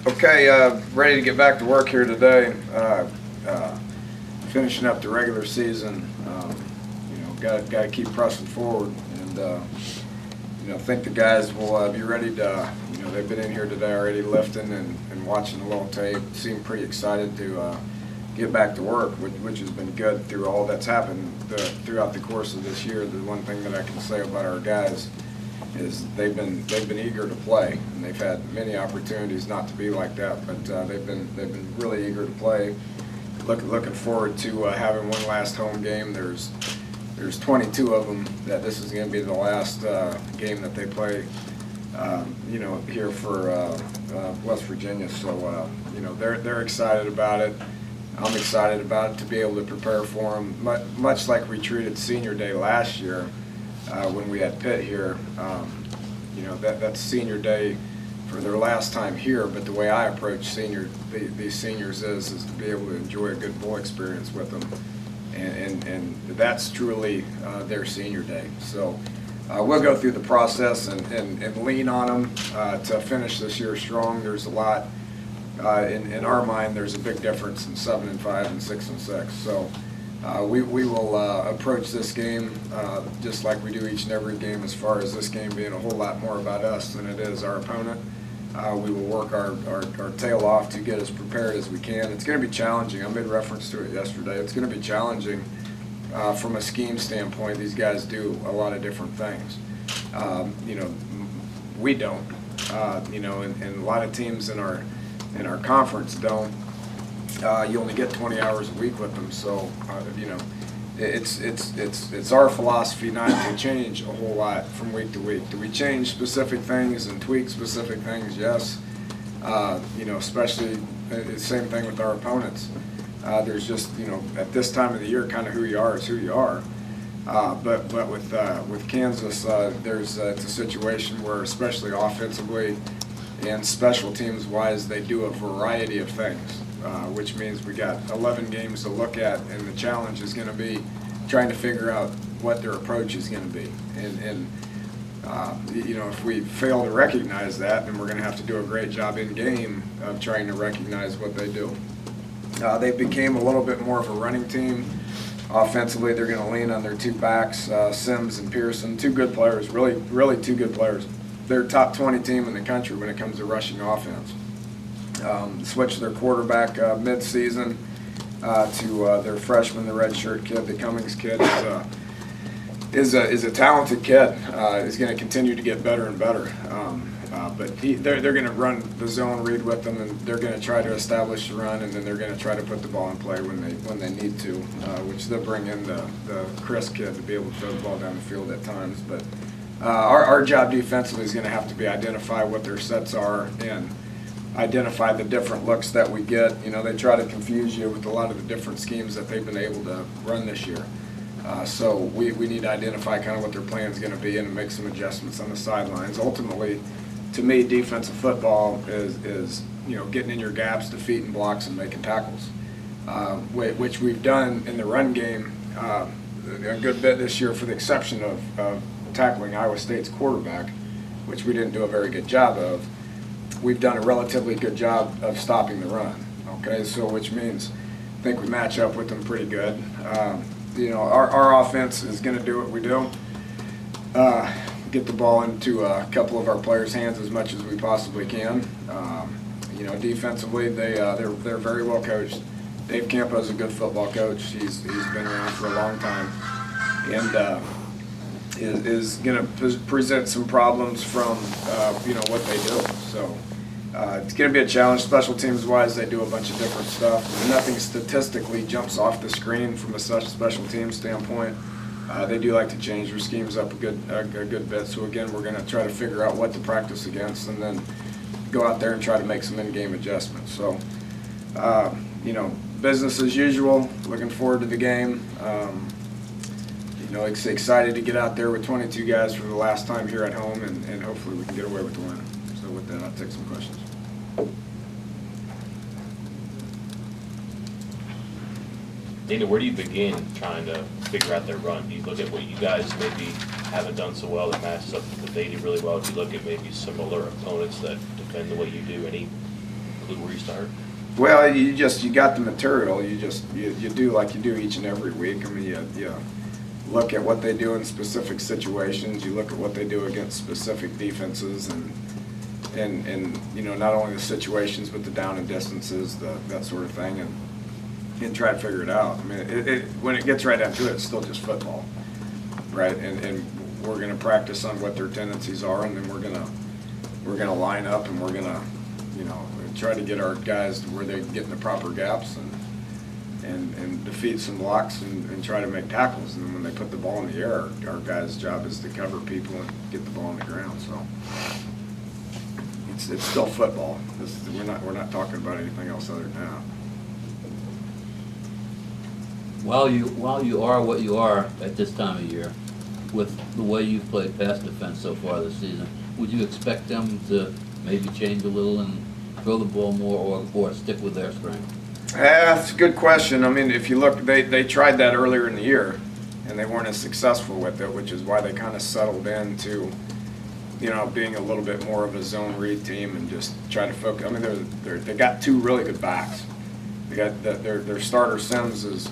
Okay, ready to get back to work here today. Finishing up the regular season. Got to keep pressing forward, and I think the guys will be ready to. They've been in here today already lifting and watching a little tape. Seem pretty excited to get back to work, which has been good through all that's happened throughout the course of this year. The one thing that I can say about our guys is they've been eager to play, and they've had many opportunities not to be like that, but they've been really eager to play. Looking forward to having one last home game. There's 22 of them that this is going to be the last game that they play. Here for West Virginia. So they're excited about it. I'm excited about it to be able to prepare for them, much like we treated Senior Day last year. When we had Pitt here, that's Senior Day for their last time here. But the way I approach these seniors is to be able to enjoy a good bowl experience with them, and that's truly their Senior Day. So we'll go through the process and lean on them to finish this year strong. There's a lot in our mind. There's a big difference in 7-5 and 6-6. So. We will approach this game just like we do each and every game, as far as this game being a whole lot more about us than it is our opponent. We will work our tail off to get as prepared as we can. It's going to be challenging. I made reference to it yesterday. It's going to be challenging from a scheme standpoint. These guys do a lot of different things. We don't. And a lot of teams in our conference don't. You only get 20 hours a week with them, so it's our philosophy not to change a whole lot from week to week. Do we change specific things and tweak specific things? Yes. Especially the same thing with our opponents. There's just at this time of the year, kind of who you are is who you are. But with Kansas, it's a situation where, especially offensively and special teams wise, they do a variety of things. Which means we got 11 games to look at, and the challenge is going to be trying to figure out what their approach is going to be. And if we fail to recognize that, then we're going to have to do a great job in game of trying to recognize what they do. They became a little bit more of a running team. Offensively, they're going to lean on their two backs, Sims and Pearson, two good players, really two good players. They're a top 20 team in the country when it comes to rushing offense. Switched their quarterback mid-season to their freshman, the redshirt kid. The Cummings kid is a talented kid. Is going to continue to get better and better. But they're going to run the zone read with them, and they're going to try to establish the run, and then they're going to try to put the ball in play when they need to, which they'll bring in the Chris kid to be able to throw the ball down the field at times. But our job defensively is going to have to be identify what their sets are and identify the different looks that we get. They try to confuse you with a lot of the different schemes that they've been able to run this year. So we need to identify kind of what their plan is going to be and make some adjustments on the sidelines. Ultimately, to me, defensive football is getting in your gaps, defeating blocks, and making tackles, which we've done in the run game a good bit this year, for the exception of tackling Iowa State's quarterback, which we didn't do a very good job of. We've done a relatively good job of stopping the run. Okay, so which means I think we match up with them pretty good. Our offense is going to do what we do. Get the ball into a couple of our players' hands as much as we possibly can. Defensively, they're very well coached. Dave Campo is a good football coach. He's been around for a long time, and is going to present some problems from what they do. So it's going to be a challenge. Special teams wise, they do a bunch of different stuff. Nothing statistically jumps off the screen from a special team standpoint. They do like to change their schemes up a good bit. So again, we're going to try to figure out what to practice against, and then go out there and try to make some in-game adjustments. So business as usual. Looking forward to the game. Excited to get out there with 22 guys for the last time here at home, and hopefully we can get away with the win. So with that, I'll take some questions. Dana, where do you begin trying to figure out their run? Do you look at what you guys maybe haven't done so well that matches up with what they do really well? Do you look at maybe similar opponents that defend the way you do? Any typically where you start? Well, you got the material. You do like you do each and every week. I mean, you look at what they do in specific situations. You look at what they do against specific defenses, and not only the situations but the down and distances, that sort of thing, and try to figure it out. I mean, when it gets right down to it, it's still just football, right? And we're going to practice on what their tendencies are, and then we're going to line up, and we're going to try to get our guys to where they get in the proper gaps and defeat some blocks and try to make tackles. And then when they put the ball in the air, our guys' job is to cover people and get the ball on the ground. So it's still football. We're not talking about anything else other than that. While you are what you are at this time of year, with the way you've played pass defense so far this season, would you expect them to maybe change a little and throw the ball more, or stick with their strength? That's a good question. I mean, if you look, they tried that earlier in the year, and they weren't as successful with it, which is why they kind of settled into, being a little bit more of a zone read team and just try to focus. I mean, they got two really good backs. They got their starter Sims is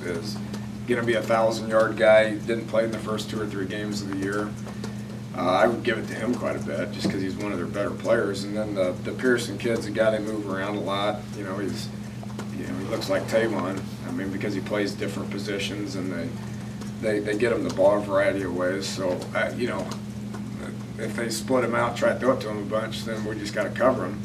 going to be a 1,000-yard guy. He didn't play in the first 2 or 3 games of the year. I would give it to him quite a bit just because he's one of their better players. And then the Pearson kid's a guy they move around a lot. He looks like Tavon. I mean, because he plays different positions, and they get him the ball a variety of ways. So, if they split him out, try to throw it to him a bunch, then we just got to cover him.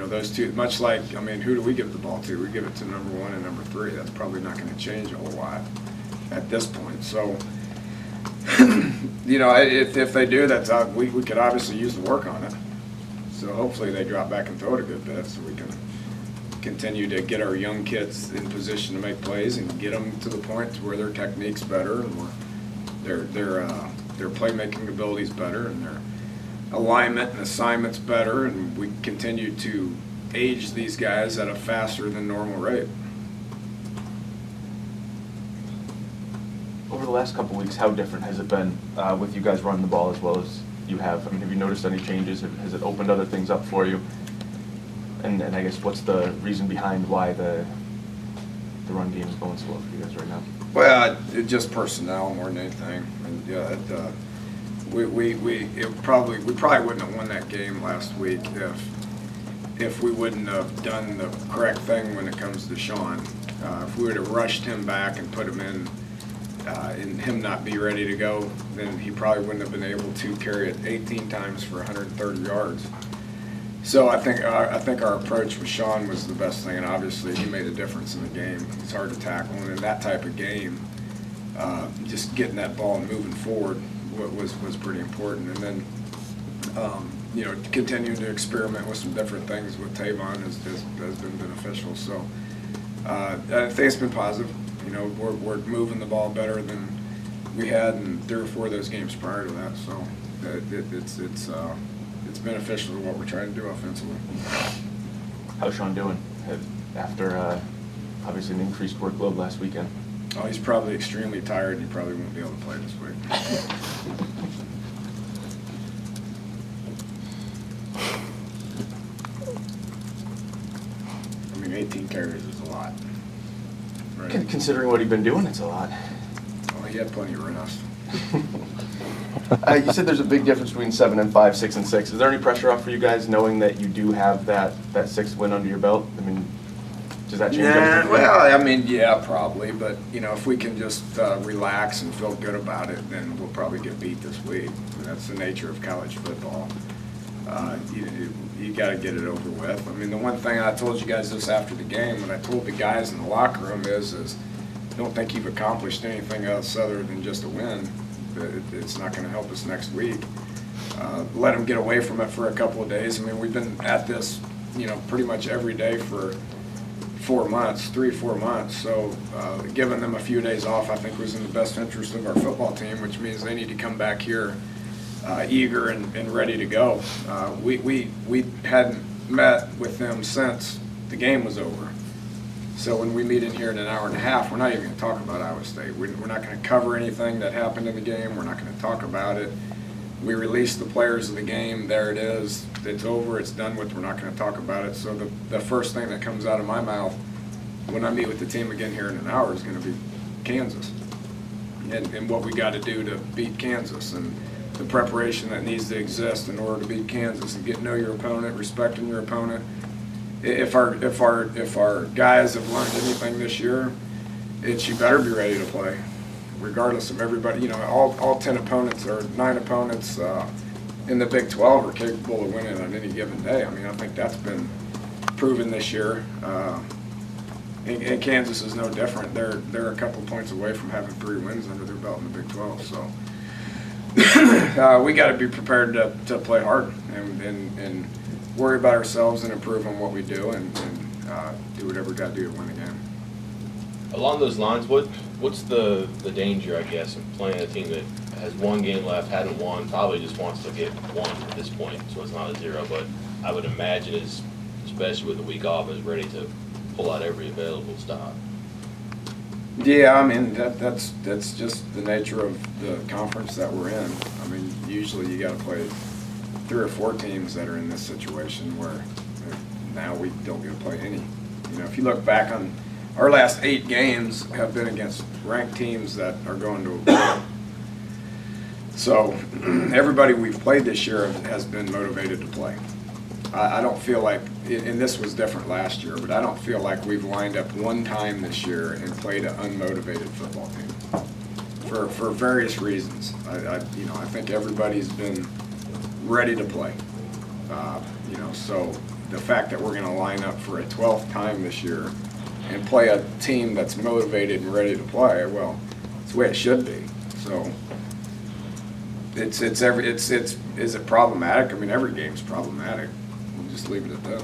Those two, much like, I mean, who do we give the ball to? We give it to number 1 and number 3. That's probably not going to change a whole lot at this point. So, if they do, we could obviously use the work on it. So hopefully they drop back and throw it a good bit, so we can continue to get our young kids in position to make plays and get them to the point where their technique's better and their playmaking ability's better and their alignment and assignment's better, and we continue to age these guys at a faster than normal rate. Over the last couple of weeks, how different has it been with you guys running the ball as well as you have? I mean, have you noticed any changes? Has it opened other things up for you? And I guess what's the reason behind why the run game is going so well for you guys right now? Well, it's just personnel more than anything. And we probably wouldn't have won that game last week if we wouldn't have done the correct thing when it comes to Sean. If we would have rushed him back and put him in, and him not be ready to go, then he probably wouldn't have been able to carry it 18 times for 130 yards. So I think our approach with Sean was the best thing, and obviously he made a difference in the game. He's hard to tackle, and in that type of game, just getting that ball and moving forward was pretty important. And then, continuing to experiment with some different things with Tavon has been beneficial. So I think it's been positive. We're moving the ball better than we had in 3 or 4 of those games prior to that. So it's beneficial to what we're trying to do offensively. How's Sean doing after obviously an increased workload last weekend? Oh, he's probably extremely tired, and he probably won't be able to play this week. I mean, 18 carries is a lot. Right? Considering what he's been doing, it's a lot. Well, he had plenty of rest. You said there's a big difference between 7 and 5, 6 and 6. Is there any pressure off for you guys knowing that you do have that 6th win under your belt? I mean, does that change anything? Well, I mean, yeah, probably. But, if we can just relax and feel good about it, then we'll probably get beat this week. That's the nature of college football. You got to get it over with. I mean, the one thing I told you guys this after the game, what I told the guys in the locker room is don't think you've accomplished anything else other than just a win. It's not going to help us next week. Let them get away from it for a couple of days. I mean, we've been at this, pretty much every day for 4 months, 3-4 months. So giving them a few days off, I think, was in the best interest of our football team, which means they need to come back here eager and ready to go. We hadn't met with them since the game was over. So when we meet in here in an hour and a half, we're not even going to talk about Iowa State. We're not going to cover anything that happened in the game. We're not going to talk about it. We release the players of the game. There it is. It's over. It's done with. We're not going to talk about it. So the first thing that comes out of my mouth when I meet with the team again here in an hour is going to be Kansas and what we got to do to beat Kansas and the preparation that needs to exist in order to beat Kansas and get to know your opponent, respecting your opponent. If our guys have learned anything this year, it's you better be ready to play, regardless of everybody. You know, all 10 opponents or 9 opponents in the Big 12 are capable of winning on any given day. I mean, I think that's been proven this year. And Kansas is no different. They're a couple points away from having 3 wins under their belt in the Big 12. So we got to be prepared to play hard and worry about ourselves and improve on what we do and do whatever we got to do to win the game. Along those lines, what's the danger, I guess, of playing a team that has 1 game left, hadn't won, probably just wants to get 1 at this point, so it's not a 0, but I would imagine is, especially with the week off, is ready to pull out every available stop. Yeah, I mean, that's just the nature of the conference that we're in. I mean, usually you got to play 3 or 4 teams that are in this situation where now we don't get to play any. You know, if you look back on our last 8 games have been against ranked teams that are going to a bowl. So everybody we've played this year has been motivated to play. I don't feel like, and this was different last year, but I don't feel like we've lined up 1 time this year and played an unmotivated football team for various reasons. I think everybody's been ready to play. You know, so the fact that we're going to line up for a 12th time this year and play a team that's motivated and ready to play, well, it's the way it should be. So is it problematic? I mean, every game's problematic. We'll just leave it at that.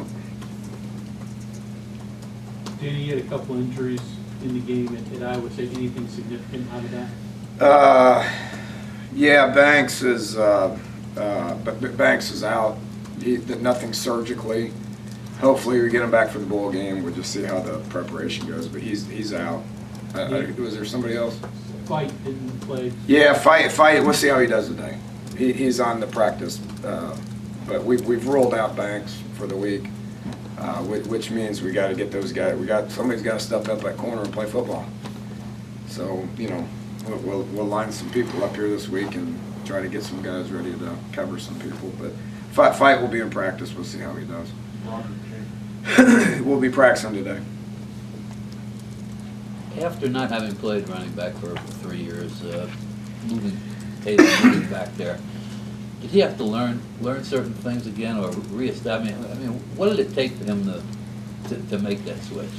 Danny, you had a couple injuries in the game at Iowa State. Anything significant out of that? Yeah, Banks is out. Nothing surgically. Hopefully we get him back for the bowl game. We'll just see how the preparation goes. But he's out. Was there somebody else? Fight didn't play. Yeah, fight. We'll see how he does today. He's on the practice, but we've ruled out Banks for the week, which means we got to get those guys. Somebody's got to step up that corner and play football. So you know, we'll line some people up here this week and try to get some guys ready to cover some people. But fight will be in practice. We'll see how he does. We'll be practicing today. After not having played running back for 3 years, moving back there, did he have to learn certain things again or reestablish? I mean, what did it take for him to make that switch?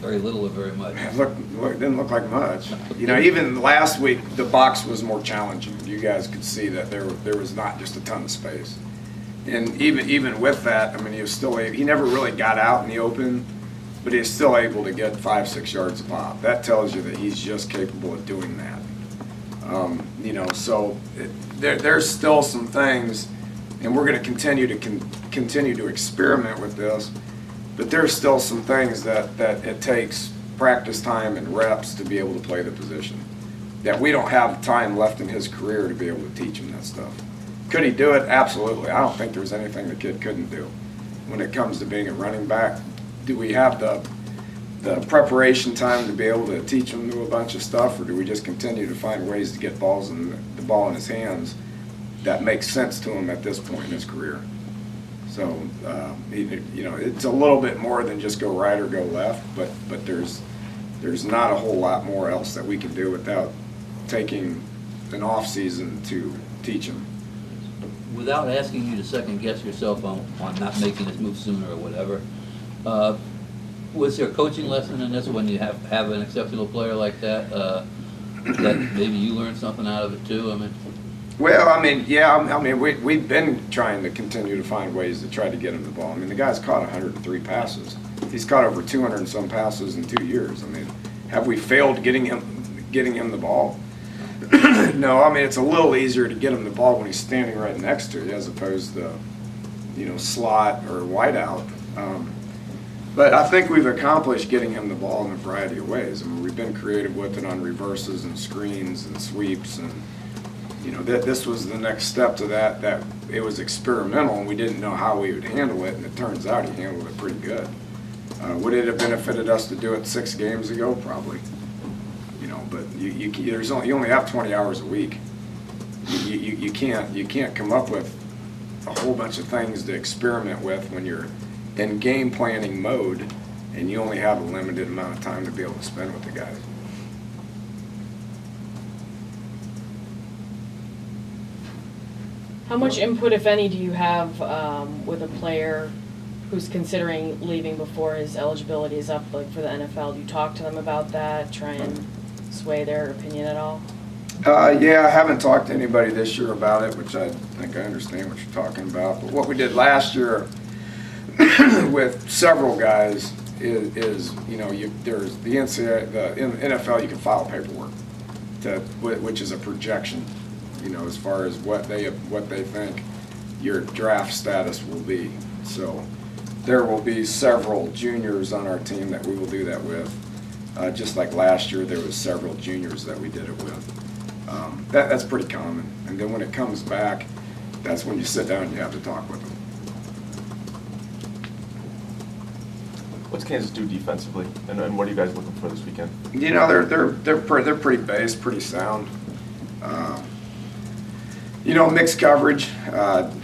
Very little or very much? It didn't look like much. You know, even last week the box was more challenging. You guys could see that there was not just a ton of space. And even with that, I mean, he never really got out in the open, but he's still able to get 5-6 yards a pop. That tells you that he's just capable of doing that. You know, so there's still some things, and we're going to continue to experiment with this, but there's still some things that it takes practice time and reps to be able to play the position. That we don't have time left in his career to be able to teach him that stuff. Could he do it? Absolutely. I don't think there's anything the kid couldn't do. When it comes to being a running back, do we have the preparation time to be able to teach him to a bunch of stuff, or do we just continue to find ways to get the ball in his hands that makes sense to him at this point in his career? So, you know, it's a little bit more than just go right or go left, but there's not a whole lot more else that we can do without taking an off season to teach him. Without asking you to second guess yourself on not making this move sooner or whatever, was there a coaching lesson in this when you have an exceptional player like that, that maybe you learned something out of it too? I mean, well, I mean, yeah, I mean, we've been trying to continue to find ways to try to get him the ball. I mean, the guy's caught 103 passes. He's caught over 200 and some passes in 2 years. I mean, have we failed getting him the ball? No, I mean, it's a little easier to get him the ball when he's standing right next to you as opposed to, you know, slot or wide out. But I think we've accomplished getting him the ball in a variety of ways. I mean, we've been creative with it on reverses and screens and sweeps and, you know, this was the next step to that it was experimental and we didn't know how we would handle it, and it turns out he handled it pretty good. Would it have benefited us to do it 6 games ago? Probably. You know, but you only have 20 hours a week. You can't come up with a whole bunch of things to experiment with when you're in game planning mode and you only have a limited amount of time to be able to spend with the guys. How much input, if any, do you have with a player who's considering leaving before his eligibility is up, like for the NFL? Do you talk to them about that, try and sway their opinion at all? Yeah, I haven't talked to anybody this year about it, which I think I understand what you're talking about. But what we did last year with several guys is you know, there's the NCAA, the NFL, you can file paperwork, which is a projection, you know, as far as what they think your draft status will be. So there will be several juniors on our team that we will do that with. Just like last year, there was several juniors that we did it with. That's pretty common. And then when it comes back, that's when you sit down and you have to talk with them. What's Kansas do defensively, and what are you guys looking for this weekend? You know, they're pretty base, pretty sound. You know, mixed coverage.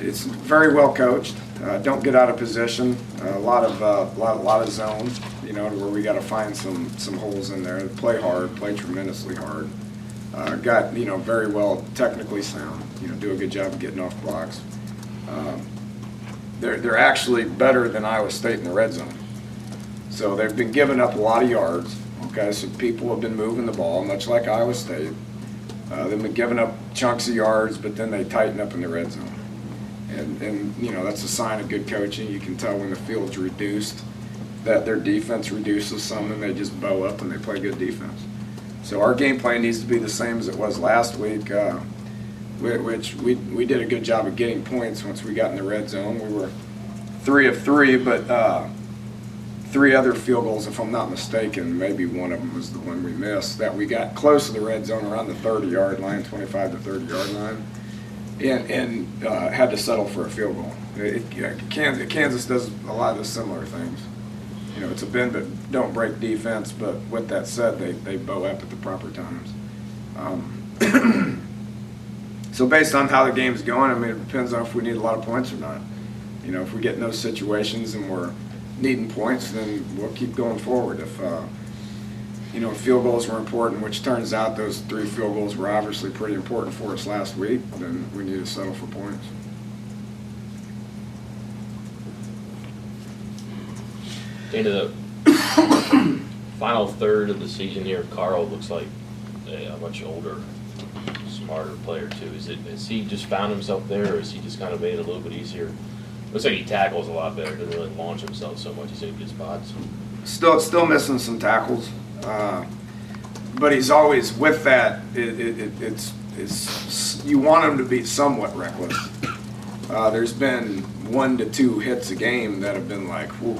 It's very well coached. Don't get out of position. A lot of zone. You know, to where we got to find some holes in there. Play hard. Play tremendously hard. Got, you know, very well technically sound. You know, do a good job of getting off blocks. They're actually better than Iowa State in the red zone. So they've been giving up a lot of yards. Okay, so people have been moving the ball, much like Iowa State. They've been giving up chunks of yards, but then they tighten up in the red zone. And you know, that's a sign of good coaching. You can tell when the field's reduced that their defense reduces some and they just bow up and they play good defense. So our game plan needs to be the same as it was last week, which we did a good job of getting points once we got in the red zone. We were 3 of 3, but 3 other field goals, if I'm not mistaken, maybe one of them was the one we missed, that we got close to the red zone around the 30-yard line, 25 to 30-yard line, and had to settle for a field goal. Kansas does a lot of the similar things. You know, it's a bend but don't break defense, but with that said, they bow up at the proper times. So based on how the game's going, I mean, it depends on if we need a lot of points or not. You know, if we get in those situations and we're needing points, then we'll keep going forward. If you know, field goals were important, which turns out those 3 field goals were obviously pretty important for us last week, then we need to settle for points. Into the final third of the season here, Carl looks like a much older, smarter player too. Has he just found himself there, or has he just kind of made it a little bit easier? Looks like he tackles a lot better, doesn't really launch himself so much. He's in good spots. Still missing some tackles, but he's always with that. It's you want him to be somewhat reckless. There's been 1 to 2 hits a game that have been like, whew,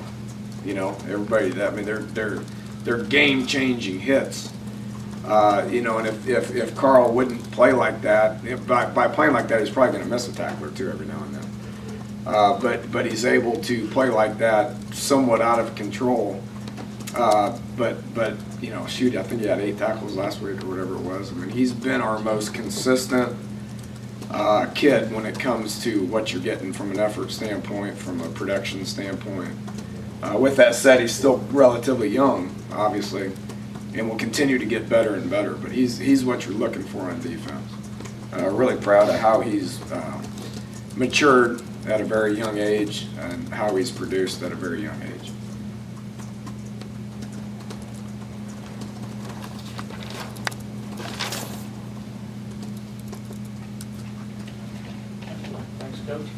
you know, everybody. I mean, they're game-changing hits. You know, and if Carl wouldn't play like that, by playing like that, he's probably going to miss a tackle or 2 every now and then. But he's able to play like that, somewhat out of control. But you know, shoot, I think he had 8 tackles last week or whatever it was. I mean, he's been our most consistent kid when it comes to what you're getting from an effort standpoint, from a production standpoint. With that said, he's still relatively young, obviously, and will continue to get better and better. But he's what you're looking for on defense. Really proud of how he's matured at a very young age and how he's produced at a very young age. Thanks, Coach.